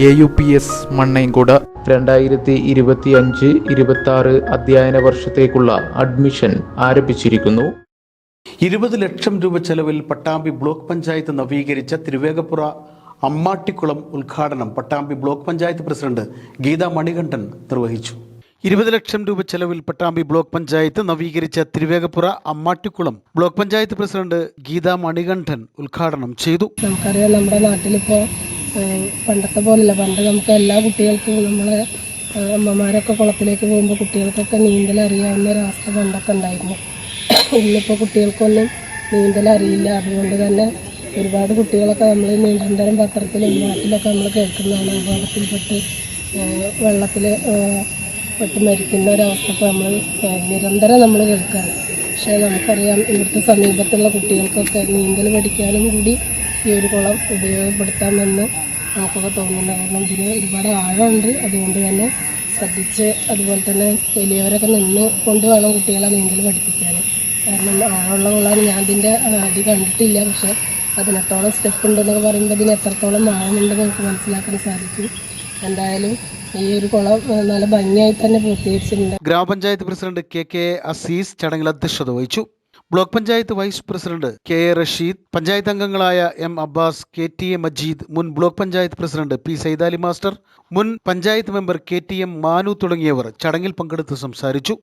AUPS മണ്ണൈൻകോട് 2025-26 അധ്യയന വർഷത്തേക്കുള്ള admission ആരംഭിച്ചിരിക്കുന്നു. 20 ലക്ഷം രൂപ ചെലവിൽ പട്ടാമ്പി ബ്ലോക്ക് പഞ്ചായത്ത് നവീകരിച്ച തിരുവേഗപ്പുറ അമ്മാട്ടിക്കുളം ഉദ്ഘാടനം പട്ടാമ്പി ബ്ലോക്ക് പഞ്ചായത്ത് പ്രസിഡന്റ് ഗീത മണികണ്ഠൻ നിർവഹിച്ചു. 20 ലക്ഷം രൂപ ചെലവിൽ പട്ടാമ്പി ബ്ലോക്ക് പഞ്ചായത്ത് നവീകരിച്ച തിരുവേഗപ്പുറ അമ്മാട്ടിക്കുളം ബ്ലോക്ക് പഞ്ചായത്ത് പ്രസിഡന്റ് ഗീത മണികണ്ഠൻ ഉദ്ഘാടനം ചെയ്തു. നമുക്കറിയാം, നമ്മുടെ നാട്ടിലിപ്പോൾ പണ്ടത്തെ പോലല്ല. പണ്ട് നമുക്ക് എല്ലാ കുട്ടികൾക്കും നമ്മളെ അമ്മമാരൊക്കെ കുളത്തിലേക്ക് പോകുമ്പോൾ കുട്ടികൾക്കൊക്കെ നീന്തൽ അറിയാവുന്ന ഒരവസ്ഥ പണ്ടൊക്കെ ഉണ്ടായിരുന്നു. ഇന്നിപ്പോൾ കുട്ടികൾക്കൊന്നും നീന്തൽ അറിയില്ല. അതുകൊണ്ട് തന്നെ ഒരുപാട് കുട്ടികളൊക്കെ നമ്മൾ നിരന്തരം പത്രത്തിലും നാട്ടിലൊക്കെ നമ്മൾ കേൾക്കുന്നതാണ്. അപകടത്തിൽപ്പെട്ട് വെള്ളത്തിൽ പെട്ട് മരിക്കുന്ന ഒരവസ്ഥ നമ്മൾ നിരന്തരം നമ്മൾ കേൾക്കാറ്. പക്ഷേ നമുക്കറിയാം, ഇവിടുത്തെ സമീപത്തുള്ള കുട്ടികൾക്കൊക്കെ നീന്തൽ പഠിക്കാനും കൂടി ഈ ഒരു കുളം ഉപയോഗപ്പെടുത്താമെന്ന് നമുക്കൊക്കെ തോന്നുന്നു. കാരണം ഇതിന് ഒരുപാട് ആഴമുണ്ട്. അതുകൊണ്ട് തന്നെ ശ്രദ്ധിച്ച്, അതുപോലെ തന്നെ വലിയവരൊക്കെ നിന്ന് കൊണ്ട് വേണം കുട്ടികളെ നീന്തൽ പഠിപ്പിക്കാൻ. കാരണം ആഴമുള്ള കുളമാണ്. ഞാൻ ഇതിൻ്റെ അടി കണ്ടിട്ടില്ല, പക്ഷേ 18ഓളം സ്റ്റെപ്പ് ഉണ്ടെന്നൊക്കെ പറയുമ്പോൾ ഇതിന് എത്രത്തോളം ആഴമുണ്ടെന്ന് നമുക്ക് മനസ്സിലാക്കാൻ സാധിക്കും. എന്തായാലും ഈ ഒരു കുളം നല്ല ഭംഗിയായി തന്നെ പൂർത്തീകരിച്ചിട്ടുണ്ട്. ഗ്രാമപഞ്ചായത്ത് പ്രസിഡന്റ് KK അസീസ് ചടങ്ങിൽ അധ്യക്ഷത വഹിച്ചു. Block panchayat vice president KA Rasheed, panchayat അംഗങ്ങളായ M അബ്ബാസ്, KTA മജീദ്, മുൻ block panchayat president P Saidali master, മുൻ പഞ്ചായത്ത് മെമ്പർ KTM മാനു തുടങ്ങിയവർ ചടങ്ങിൽ പങ്കെടുത്ത് സംസാരിച്ചു.